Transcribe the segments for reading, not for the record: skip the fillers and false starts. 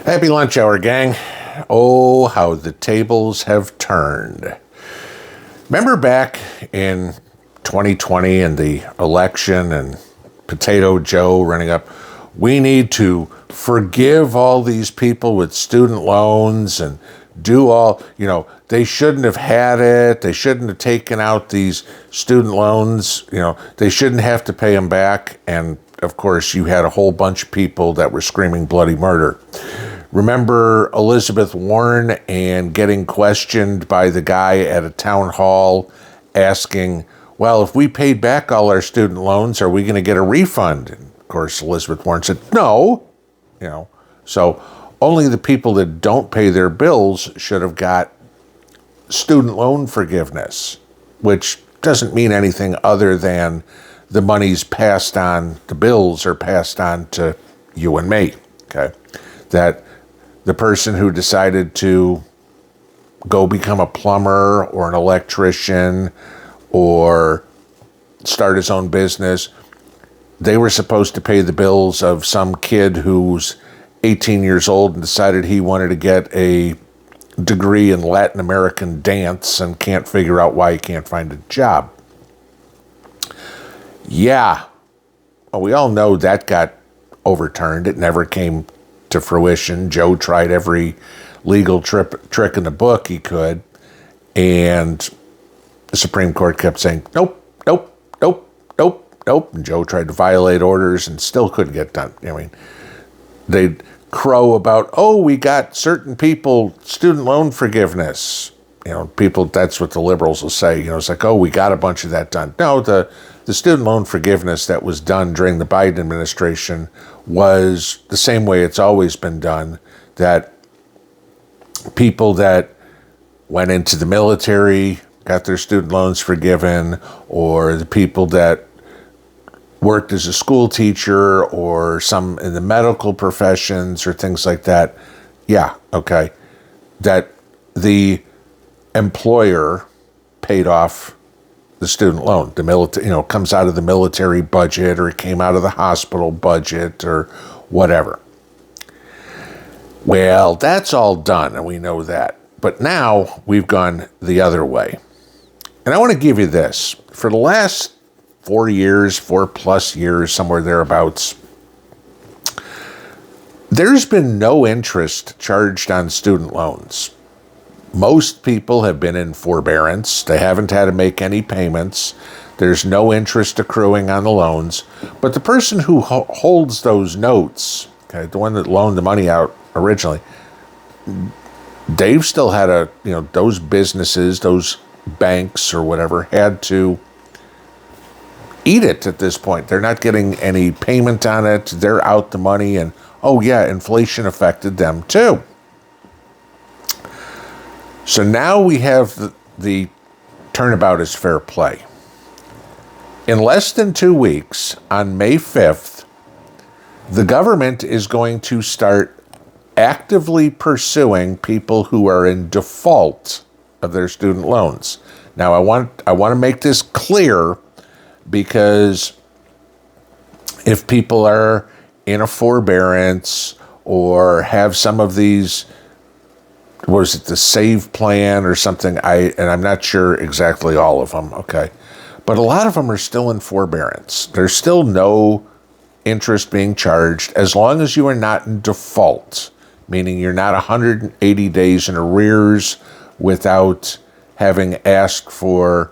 Happy lunch hour, gang. Oh, how the tables have turned. Remember back in 2020 and the election and Potato Joe running up, we need to forgive all these people with student loans and do all, they shouldn't have had it. They shouldn't have taken out these student loans. They shouldn't have to pay them back. And of course, you had a whole bunch of people that were screaming bloody murder. Remember Elizabeth Warren and getting questioned by the guy at a town hall asking, well, if we paid back all our student loans, are we going to get a refund? And of course, Elizabeth Warren said, no. So only the people that don't pay their bills should have got student loan forgiveness, which doesn't mean anything other than the money's passed on, the bills are passed on to you and me, okay? That the person who decided to go become a plumber or an electrician or start his own business, they were supposed to pay the bills of some kid who's 18 years old and decided he wanted to get a degree in Latin American dance and can't figure out why he can't find a job. Yeah, well, we all know that got overturned. It never came to fruition. Joe tried every legal trick in the book he could, and the Supreme Court kept saying, nope, nope, nope, nope, nope, and Joe tried to violate orders and still couldn't get done. They'd crow about, we got certain people student loan forgiveness. People, that's what the liberals will say. It's like, we got a bunch of that done. No, the student loan forgiveness that was done during the Biden administration was the same way it's always been done, that people that went into the military got their student loans forgiven, or the people that worked as a school teacher or some in the medical professions or things like that. Yeah, okay. That the employer paid off the student loan. The military, comes out of the military budget, or it came out of the hospital budget, or whatever. Well, that's all done, and we know that. But now we've gone the other way. And I want to give you this. For the last 4+ years, somewhere thereabouts, there's been no interest charged on student loans. Most people have been in forbearance. They haven't had to make any payments. There's no interest accruing on the loans. But the person who holds those notes, okay, the one that loaned the money out originally, they've still had those businesses, those banks or whatever, had to eat it at this point. They're not getting any payment on it. They're out the money, and inflation affected them too. So now we have the turnabout is fair play. In less than 2 weeks, on May 5th, the government is going to start actively pursuing people who are in default of their student loans. Now, I want to make this clear, because if people are in a forbearance or have some of these, was it the SAVE plan or something? I'm not sure exactly all of them, okay? But a lot of them are still in forbearance. There's still no interest being charged as long as you are not in default, meaning you're not 180 days in arrears without having asked for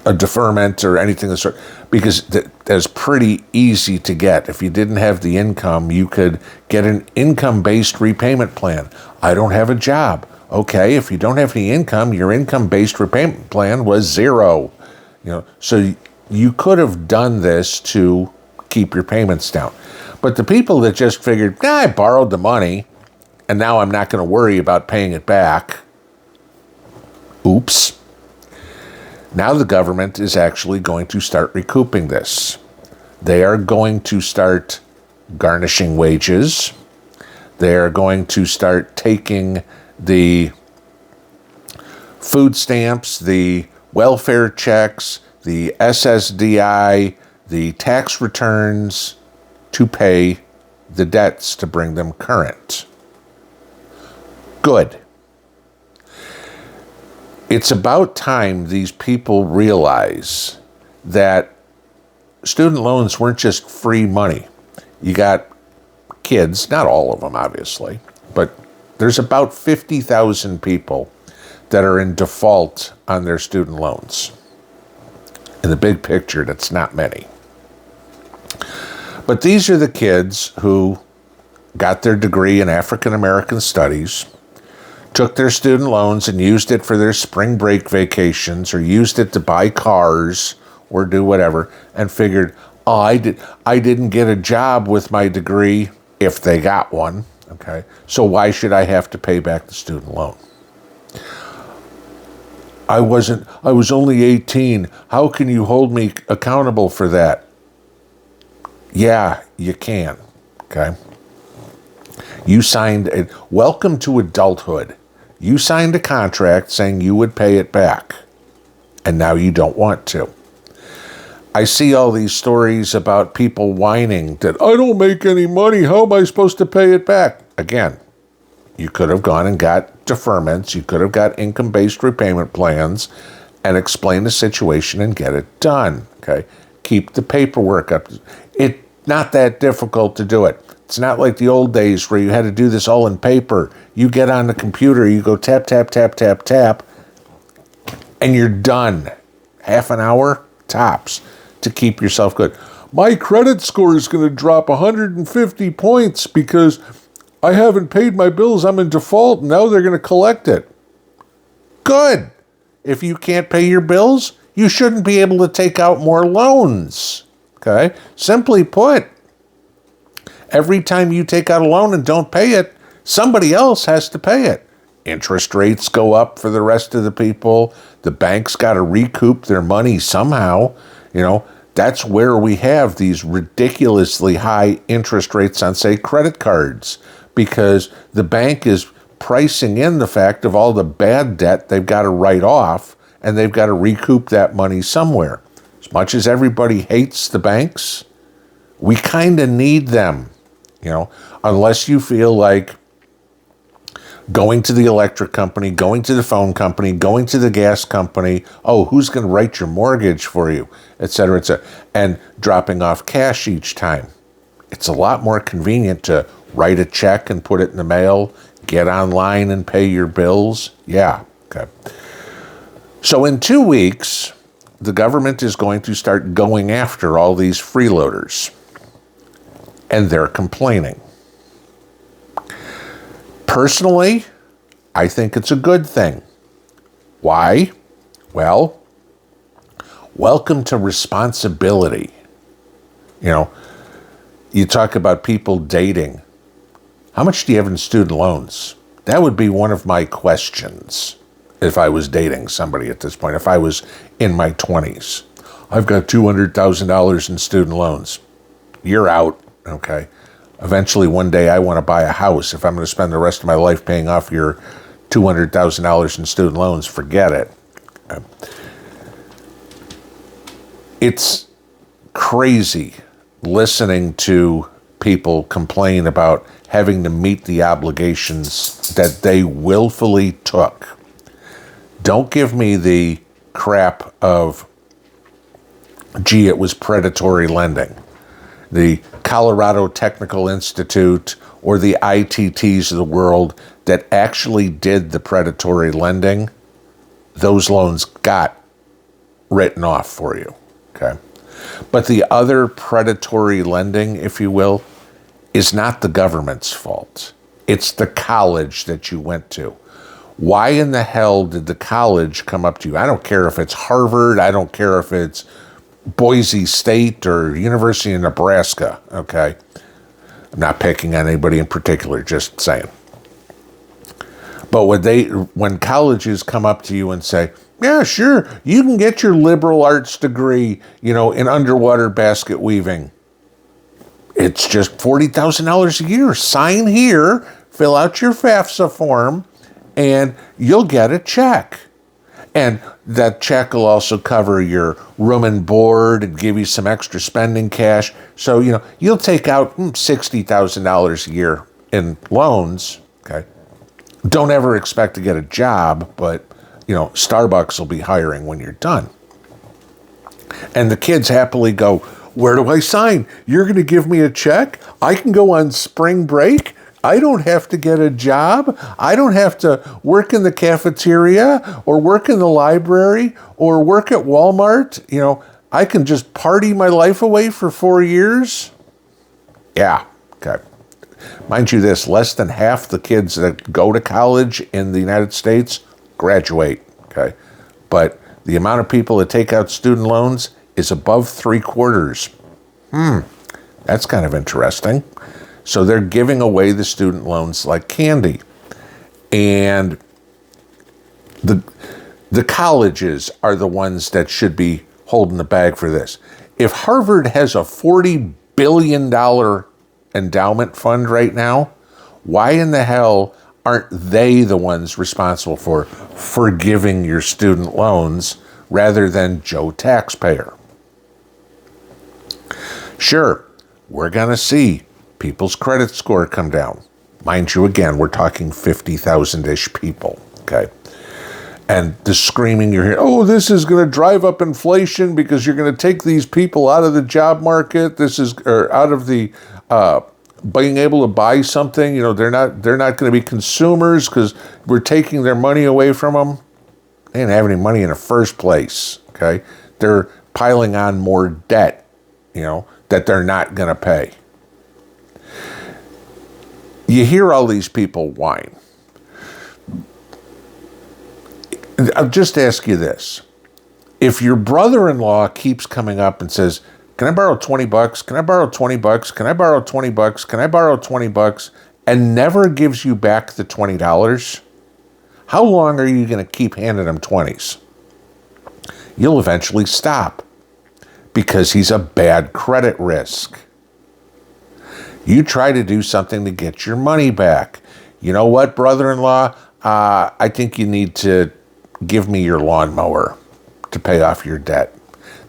a deferment or anything of the sort, because that's pretty easy to get. If you didn't have the income, you could get an income-based repayment plan. I don't have a job. Okay, if you don't have any income, your income-based repayment plan was zero. So you could have done this to keep your payments down. But the people that just figured, I borrowed the money, and now I'm not going to worry about paying it back. Oops. Now the government is actually going to start recouping this. They are going to start garnishing wages. They are going to start taking the food stamps, the welfare checks, the SSDI, the tax returns to pay the debts to bring them current. Good. It's about time these people realize that student loans weren't just free money. You got kids, not all of them obviously, but there's about 50,000 people that are in default on their student loans. In the big picture, that's not many. But these are the kids who got their degree in African American studies, took their student loans and used it for their spring break vacations or used it to buy cars or do whatever, and figured, oh, I didn't get a job with my degree, if they got one, okay? So why should I have to pay back the student loan? I was only 18. How can you hold me accountable for that? Yeah, you can, okay? You signed welcome to adulthood. You signed a contract saying you would pay it back, and now you don't want to. I see all these stories about people whining that I don't make any money. How am I supposed to pay it back? Again, you could have gone and got deferments. You could have got income-based repayment plans and explain the situation and get it done, okay? Keep the paperwork up. It's not that difficult to do it. It's not like the old days where you had to do this all in paper. You get on the computer, you go tap, tap, tap, tap, tap, and you're done. Half an hour, tops, to keep yourself good. My credit score is going to drop 150 points because I haven't paid my bills. I'm in default. Now they're going to collect it. Good. If you can't pay your bills, you shouldn't be able to take out more loans. Okay? Simply put, every time you take out a loan and don't pay it, somebody else has to pay it. Interest rates go up for the rest of the people. The bank's got to recoup their money somehow. You know, that's where we have these ridiculously high interest rates on, say, credit cards, because the bank is pricing in the fact of all the bad debt they've got to write off, and they've got to recoup that money somewhere. As much as everybody hates the banks, we kind of need them, you know, unless you feel like going to the electric company, going to the phone company, going to the gas company, oh, who's going to write your mortgage for you, et cetera, and dropping off cash each time. It's a lot more convenient to write a check and put it in the mail, get online and pay your bills. Yeah, okay. So in 2 weeks, the government is going to start going after all these freeloaders, and they're complaining. Personally, I think it's a good thing. Why? Well, welcome to responsibility. You know, you talk about people dating. How much do you have in student loans? That would be one of my questions if I was dating somebody at this point, if I was in my 20s. I've got $200,000 in student loans. You're out, okay? Eventually, one day, I want to buy a house. If I'm going to spend the rest of my life paying off your $200,000 in student loans, forget it. It's crazy listening to people complain about having to meet the obligations that they willfully took. Don't give me the crap of, gee, it was predatory lending. The Colorado Technical Institute or the ITTs of the world that actually did the predatory lending, those loans got written off for you, okay? But the other predatory lending, if you will, is not the government's fault. It's the college that you went to. Why in the hell did the college come up to you? I don't care if it's Harvard. I don't care if it's Boise State or University of Nebraska, okay? I'm not picking on anybody in particular, just saying. But when colleges come up to you and say, yeah, sure, you can get your liberal arts degree, you know, in underwater basket weaving. It's just $40,000 a year. Sign here, fill out your FAFSA form, and you'll get a check. And that check will also cover your room and board and give you some extra spending cash. So, you'll take out $60,000 a year in loans, okay? Don't ever expect to get a job, but, Starbucks will be hiring when you're done. And the kids happily go, where do I sign? You're going to give me a check? I can go on spring break? I don't have to get a job. I don't have to work in the cafeteria or work in the library or work at Walmart. I can just party my life away for 4 years. Yeah, okay. Mind you this, less than half the kids that go to college in the United States graduate, okay? But the amount of people that take out student loans is above 3/4. That's kind of interesting. So they're giving away the student loans like candy. And the colleges are the ones that should be holding the bag for this. If Harvard has a $40 billion endowment fund right now, why in the hell aren't they the ones responsible for forgiving your student loans rather than Joe taxpayer? Sure, we're going to see people's credit score come down. Mind you, again, we're talking 50,000-ish people, okay? And the screaming you're hearing, oh, this is going to drive up inflation because you're going to take these people out of the job market. Or out of the being able to buy something. They're not going to be consumers because we're taking their money away from them. They didn't have any money in the first place, okay? They're piling on more debt, that they're not going to pay. You hear all these people whine. I'll just ask you this. If your brother-in-law keeps coming up and says, can I borrow $20? Can I borrow $20? Can I borrow $20? Can I borrow $20? And never gives you back the $20, how long are you going to keep handing him 20s? You'll eventually stop because he's a bad credit risk. You try to do something to get your money back. You know what, brother-in-law? I think you need to give me your lawnmower to pay off your debt.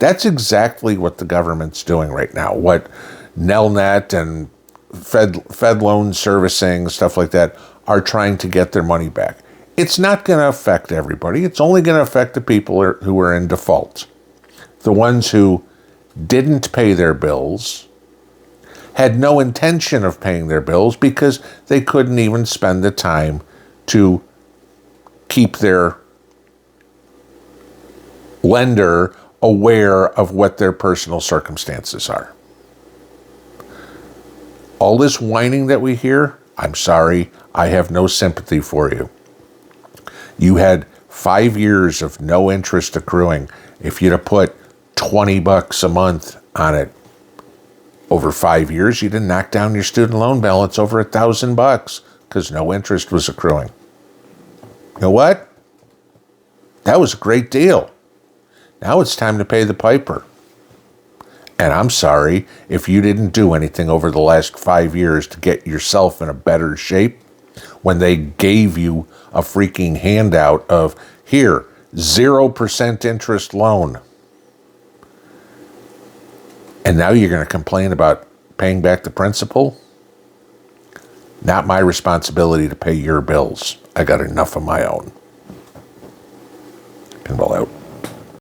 That's exactly what the government's doing right now. What Nelnet and Fed loan servicing, stuff like that, are trying to get their money back. It's not going to affect everybody. It's only going to affect the people who are in default. The ones who didn't pay their bills, had no intention of paying their bills because they couldn't even spend the time to keep their lender aware of what their personal circumstances are. All this whining that we hear, I'm sorry, I have no sympathy for you. You had 5 years of no interest accruing. If you'd have put $20 a month on it over 5 years, you'd have knocked down your student loan balance over $1,000 because no interest was accruing. You know what? That was a great deal. Now it's time to pay the piper. And I'm sorry if you didn't do anything over the last 5 years to get yourself in a better shape when they gave you a freaking handout of, here, 0% interest loan. And now you're going to complain about paying back the principal? Not my responsibility to pay your bills. I got enough of my own. Pinball out.